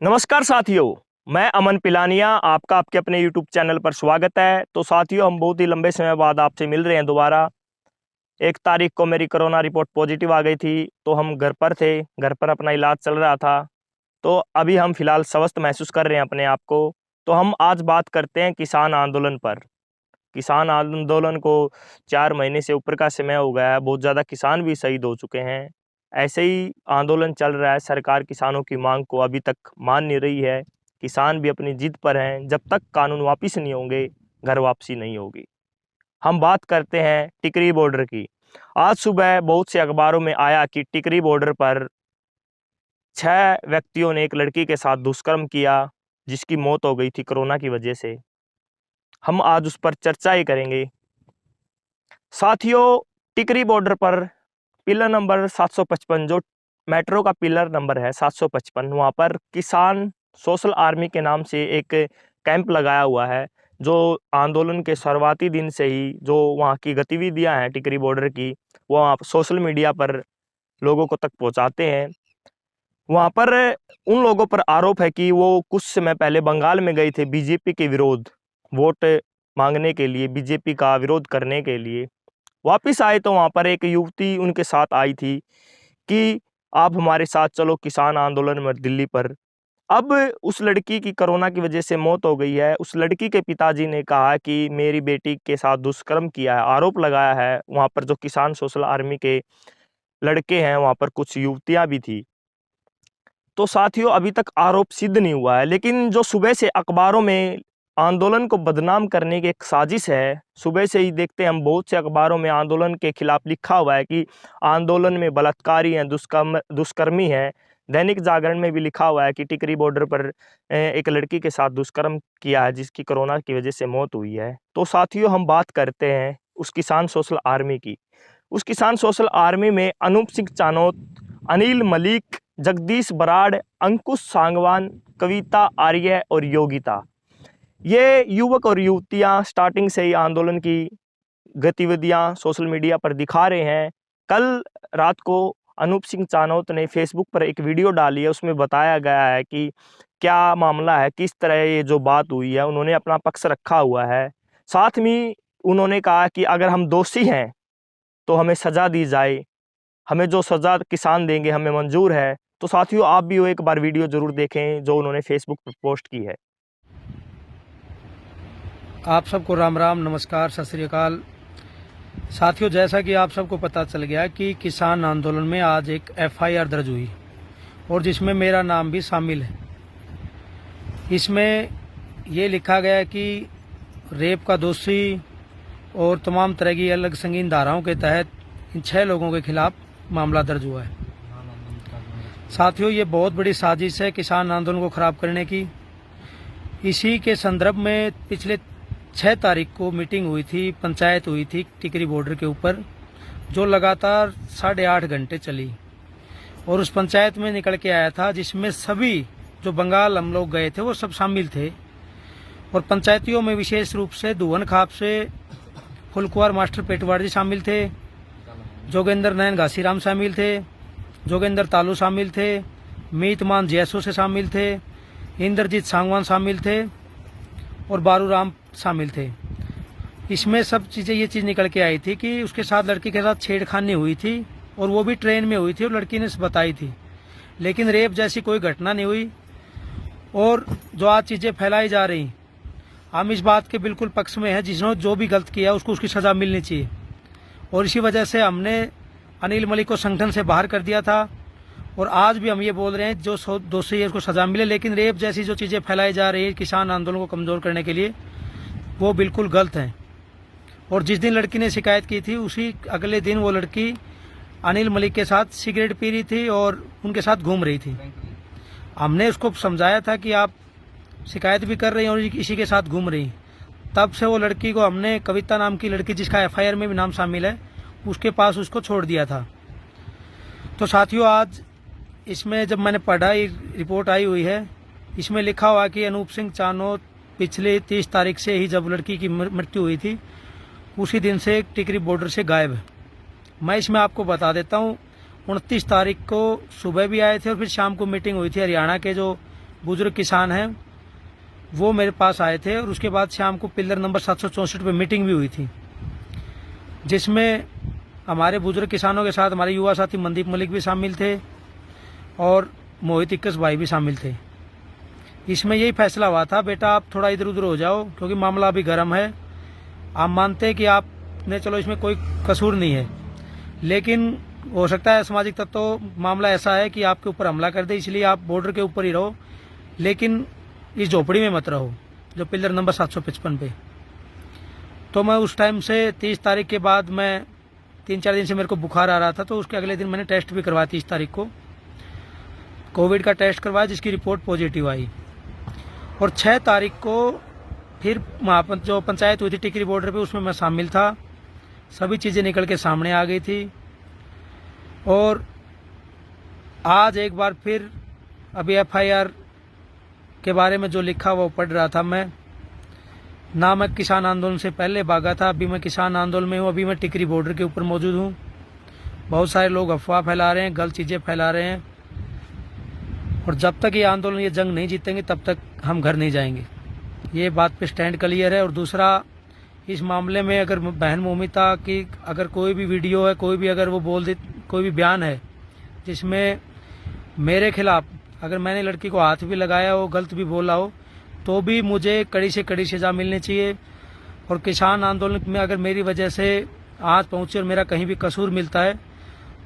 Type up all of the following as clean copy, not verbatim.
नमस्कार साथियों, मैं अमन पिलानिया आपका आपके अपने यूट्यूब चैनल पर स्वागत है। तो साथियों, हम बहुत ही लंबे समय बाद आपसे मिल रहे हैं दोबारा। 1 तारीख को मेरी कोरोना रिपोर्ट पॉजिटिव आ गई थी, तो हम घर पर थे, घर पर अपना इलाज चल रहा था। तो अभी हम फिलहाल स्वस्थ महसूस कर रहे हैं अपने आप को। तो हम आज बात करते हैं किसान आंदोलन पर। किसान आंदोलन को 4 महीने से ऊपर का समय हो गया है, बहुत ज़्यादा किसान भी शहीद हो चुके हैं। ऐसे ही आंदोलन चल रहा है, सरकार किसानों की मांग को अभी तक मान नहीं रही है। किसान भी अपनी जिद पर हैं, जब तक कानून वापिस नहीं होंगे, घर वापसी नहीं होगी। हम बात करते हैं टिकरी बॉर्डर की। आज सुबह बहुत से अखबारों में आया कि टिकरी बॉर्डर पर 6 व्यक्तियों ने एक लड़की के साथ दुष्कर्म किया, जिसकी मौत हो गई थी कोरोना की वजह से। हम आज उस पर चर्चा ही करेंगे। साथियों, टिकरी बॉर्डर पर पिलर नंबर 755, जो मेट्रो का पिलर नंबर है 755, वहाँ पर किसान सोशल आर्मी के नाम से एक कैंप लगाया हुआ है, जो आंदोलन के शुरुआती दिन से ही जो वहाँ की गतिविधियाँ हैं टिकरी बॉर्डर की, वो आप सोशल मीडिया पर लोगों को तक पहुँचाते हैं। वहाँ पर उन लोगों पर आरोप है कि वो कुछ समय पहले बंगाल में गए थे बीजेपी के विरोध, वोट मांगने के लिए, बीजेपी का विरोध करने के लिए। वापिस आए तो वहाँ पर एक युवती उनके साथ आई थी कि आप हमारे साथ चलो किसान आंदोलन में दिल्ली पर। अब उस लड़की की कोरोना की वजह से मौत हो गई है। उस लड़की के पिताजी ने कहा कि मेरी बेटी के साथ दुष्कर्म किया है, आरोप लगाया है। वहाँ पर जो किसान सोशल आर्मी के लड़के हैं, वहाँ पर कुछ युवतियाँ भी थी। तो साथियों, अभी तक आरोप सिद्ध नहीं हुआ है, लेकिन जो सुबह से अखबारों में आंदोलन को बदनाम करने की एक साजिश है। सुबह से ही देखते हैं हम, बहुत से अखबारों में आंदोलन के खिलाफ लिखा हुआ है कि आंदोलन में बलात्कारी हैं, दुष्कर्मी हैं। दैनिक जागरण में भी लिखा हुआ है कि टिकरी बॉर्डर पर एक लड़की के साथ दुष्कर्म किया है, जिसकी कोरोना की वजह से मौत हुई है। तो साथियों, हम बात करते हैं उस किसान सोशल आर्मी की। उस किसान सोशल आर्मी में अनूप सिंह चानोत, अनिल मलिक, जगदीश बराड़, अंकुश सांगवान, कविता आर्य और योगिता, ये युवक और युवतियां स्टार्टिंग से ही आंदोलन की गतिविधियां सोशल मीडिया पर दिखा रहे हैं। कल रात को अनूप सिंह चानोत ने फेसबुक पर एक वीडियो डाली है, उसमें बताया गया है कि क्या मामला है, किस तरह ये जो बात हुई है। उन्होंने अपना पक्ष रखा हुआ है। साथ में उन्होंने कहा कि अगर हम दोषी हैं तो हमें सज़ा दी जाए, हमें जो सज़ा किसान देंगे हमें मंजूर है। तो साथियों, आप भी वो एक बार वीडियो ज़रूर देखें जो उन्होंने फेसबुक पर पोस्ट की है। आप सबको राम राम, नमस्कार, सत श्री अकाल। साथियों, जैसा कि आप सबको पता चल गया कि किसान आंदोलन में आज एक एफआईआर दर्ज हुई और जिसमें मेरा नाम भी शामिल है। इसमें ये लिखा गया कि रेप का दोषी और तमाम तरह की अलग संगीन धाराओं के तहत इन 6 लोगों के खिलाफ मामला दर्ज हुआ है। साथियों, ये बहुत बड़ी साजिश है किसान आंदोलन को खराब करने की। इसी के संदर्भ में पिछले 6 तारीख को मीटिंग हुई थी, पंचायत हुई थी टिकरी बॉर्डर के ऊपर, जो लगातार 8.5 घंटे चली। और उस पंचायत में निकल के आया था जिसमें सभी जो बंगाल हम लोग गए थे वो सब शामिल थे। और पंचायतियों में विशेष रूप से दुवन खाप से फुलकुआर मास्टर पेटवाड़ जी शामिल थे, जोगेंद्र नयन घासीराम शामिल थे, जोगेंद्र तालू शामिल थे, मीतमान जैसो से शामिल थे, इंद्रजीत सांगवान शामिल थे और बारूराम शामिल थे। इसमें सब चीज़ें ये चीज़ निकल के आई थी कि उसके साथ लड़की के साथ छेड़खानी हुई थी और वो भी ट्रेन में हुई थी और लड़की ने बताई थी, लेकिन रेप जैसी कोई घटना नहीं हुई। और जो आज चीज़ें फैलाई जा रही, हम इस बात के बिल्कुल पक्ष में हैं, जिसने जो भी गलत किया उसको उसकी सज़ा मिलनी चाहिए। और इसी वजह से हमने अनिल मलिक को संगठन से बाहर कर दिया था और आज भी हम ये बोल रहे हैं जो दोषी है उसको सज़ा मिले। लेकिन रेप जैसी जो चीज़ें फैलाई जा रही है किसान आंदोलन को कमज़ोर करने के लिए, वो बिल्कुल गलत हैं। और जिस दिन लड़की ने शिकायत की थी उसी अगले दिन वो लड़की अनिल मलिक के साथ सिगरेट पी रही थी और उनके साथ घूम रही थी। हमने उसको समझाया था कि आप शिकायत भी कर रही हैं और इसी के साथ घूम रही। तब से वो लड़की को हमने, कविता नाम की लड़की जिसका एफआईआर में भी नाम शामिल है, उसके पास उसको छोड़ दिया था। तो साथियों, आज इसमें जब मैंने पढ़ा, रिपोर्ट आई हुई है, इसमें लिखा हुआ कि अनूप सिंह चानोत पिछले 30 तारीख से ही, जब लड़की की मृत्यु हुई थी, उसी दिन से टिकरी बॉर्डर से गायब है। मैं इसमें आपको बता देता हूँ, 29 तारीख को सुबह भी आए थे और फिर शाम को मीटिंग हुई थी हरियाणा के जो बुजुर्ग किसान हैं, वो मेरे पास आए थे और उसके बाद शाम को पिलर नंबर 764 पे मीटिंग भी हुई थी, जिसमें हमारे बुजुर्ग किसानों के साथ हमारे युवा साथी मनदीप मलिक भी शामिल थे और मोहित इक्कस भाई भी शामिल थे। इसमें यही फैसला हुआ था, बेटा आप थोड़ा इधर उधर हो जाओ क्योंकि मामला अभी गर्म है। आप मानते हैं कि आपने चलो इसमें कोई कसूर नहीं है, लेकिन हो सकता है सामाजिक तत्व मामला ऐसा है कि आपके ऊपर हमला कर दे, इसलिए आप बॉर्डर के ऊपर ही रहो, लेकिन इस झोपड़ी में मत रहो जो पिलर नंबर 755 पे। तो मैं उस टाइम से 30 तारीख के बाद मैं 3-4 दिन से मेरे को बुखार आ रहा था, तो उसके अगले दिन मैंने टेस्ट भी करवाया 30 तारीख को, कोविड का टेस्ट करवाया जिसकी रिपोर्ट पॉजिटिव आई। और 6 तारीख को फिर वहाँ पर जो पंचायत हुई थी टिकरी बॉर्डर पे, उसमें मैं शामिल था। सभी चीज़ें निकल के सामने आ गई थी और आज एक बार फिर अभी FIR के बारे में जो लिखा वो पढ़ रहा था मैं। ना मैं किसान आंदोलन से पहले भागा था, अभी मैं किसान आंदोलन में हूँ, अभी मैं टिकरी बॉर्डर के ऊपर मौजूद हूँ। बहुत सारे लोग अफवाह फैला रहे हैं, गलत चीज़ें फैला रहे हैं, और जब तक ये आंदोलन ये जंग नहीं जीतेंगे तब तक हम घर नहीं जाएंगे। ये बात पे स्टैंड क्लियर है। और दूसरा, इस मामले में अगर बहन मोमिता की अगर कोई भी वीडियो है, कोई भी अगर वो बोल दे, कोई भी बयान है जिसमें मेरे खिलाफ अगर मैंने लड़की को हाथ भी लगाया हो, गलत भी बोला हो, तो भी मुझे कड़ी से कड़ी सजा मिलनी चाहिए। और किसान आंदोलन में अगर मेरी वजह से आज पहुंचे और मेरा कहीं भी कसूर मिलता है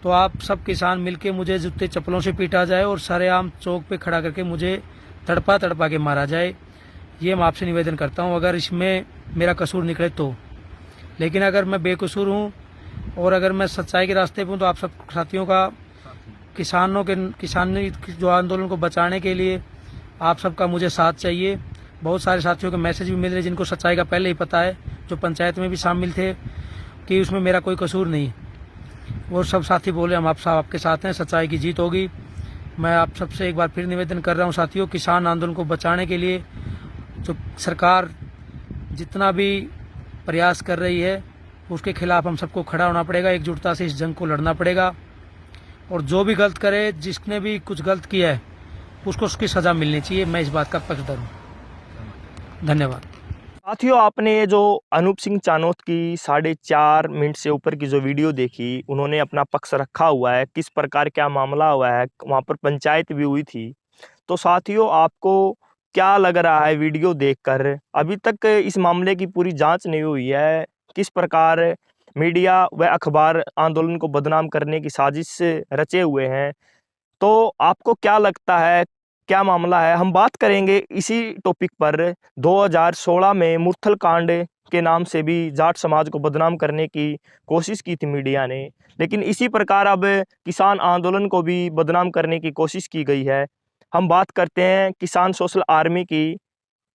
तो आप सब किसान मिलके मुझे जूते चप्पलों से पीटा जाए और सरेआम चौक पे खड़ा करके मुझे तड़पा तड़पा के मारा जाए। ये मैं आपसे निवेदन करता हूँ अगर इसमें मेरा कसूर निकले तो। लेकिन अगर मैं बेकसूर हूँ और अगर मैं सच्चाई के रास्ते पे हूँ तो आप सब साथियों का किसानी जो आंदोलन को बचाने के लिए आप सबका मुझे साथ चाहिए। बहुत सारे साथियों के मैसेज भी मिल रहे जिनको सच्चाई का पहले ही पता है, जो पंचायत में भी शामिल थे कि उसमें मेरा कोई कसूर नहीं। वो सब साथी बोले हम आपके साथ हैं, सच्चाई की जीत होगी। मैं आप सबसे एक बार फिर निवेदन कर रहा हूँ साथियों, किसान आंदोलन को बचाने के लिए जो सरकार जितना भी प्रयास कर रही है उसके खिलाफ हम सबको खड़ा होना पड़ेगा, एकजुटता से इस जंग को लड़ना पड़ेगा। और जो भी गलत करे, जिसने भी कुछ गलत किया है उसको उसकी सज़ा मिलनी चाहिए। मैं इस बात का पक्षधर हूँ। धन्यवाद। साथियों, आपने ये जो अनूप सिंह चानोत की 4.5 मिनट से ऊपर की जो वीडियो देखी, उन्होंने अपना पक्ष रखा हुआ है, किस प्रकार क्या मामला हुआ है, वहाँ पर पंचायत भी हुई थी। तो साथियों, आपको क्या लग रहा है वीडियो देखकर? अभी तक इस मामले की पूरी जांच नहीं हुई है, किस प्रकार मीडिया व अखबार आंदोलन को बदनाम करने की साजिश रचे हुए हैं। तो आपको क्या लगता है, क्या मामला है? हम बात करेंगे इसी टॉपिक पर। 2016 में मुरथल कांड के नाम से भी जाट समाज को बदनाम करने की कोशिश की थी मीडिया ने, लेकिन इसी प्रकार अब किसान आंदोलन को भी बदनाम करने की कोशिश की गई है। हम बात करते हैं किसान सोशल आर्मी की।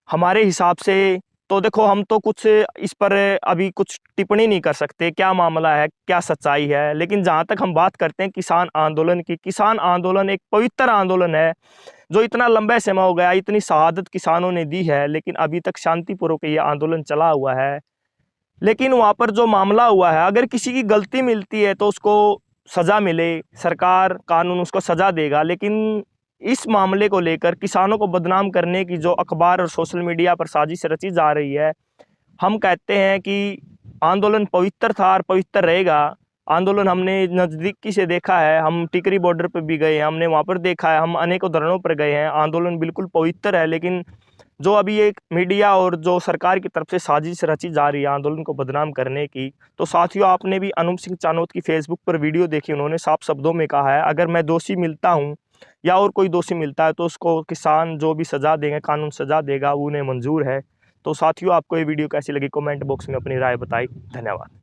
हमारे हिसाब से तो देखो, हम तो कुछ इस पर अभी कुछ टिप्पणी नहीं कर सकते, क्या मामला है, क्या सच्चाई है। लेकिन जहाँ तक हम बात करते हैं किसान आंदोलन की, किसान आंदोलन एक पवित्र आंदोलन है जो इतना लंबा समय हो गया, इतनी शहादत किसानों ने दी है, लेकिन अभी तक शांतिपूर्वक ये आंदोलन चला हुआ है। लेकिन वहाँ पर जो मामला हुआ है, अगर किसी की गलती मिलती है तो उसको सज़ा मिले, सरकार कानून उसको सज़ा देगा। लेकिन इस मामले को लेकर किसानों को बदनाम करने की जो अखबार और सोशल मीडिया पर साजिश रची जा रही है, हम कहते हैं कि आंदोलन पवित्र था और पवित्र रहेगा। आंदोलन हमने नज़दीकी से देखा है, हम टिकरी बॉर्डर पर भी गए हैं, हमने वहाँ पर देखा है, हम अनेकों धरणों पर गए हैं। आंदोलन बिल्कुल पवित्र है, लेकिन जो अभी एक मीडिया और जो सरकार की तरफ से साजिश रची जा रही है आंदोलन को बदनाम करने की। तो साथियों, आपने भी अनूप सिंह चानोत की फेसबुक पर वीडियो देखी, उन्होंने साफ शब्दों में कहा है, अगर मैं दोषी मिलता हूँ या और कोई दोषी मिलता है तो उसको किसान जो भी सज़ा देंगे, कानून सज़ा देगा, वो उन्हें मंजूर है। तो साथियों, आपको ये वीडियो कैसी लगी कमेंट बॉक्स में अपनी राय बताई। धन्यवाद।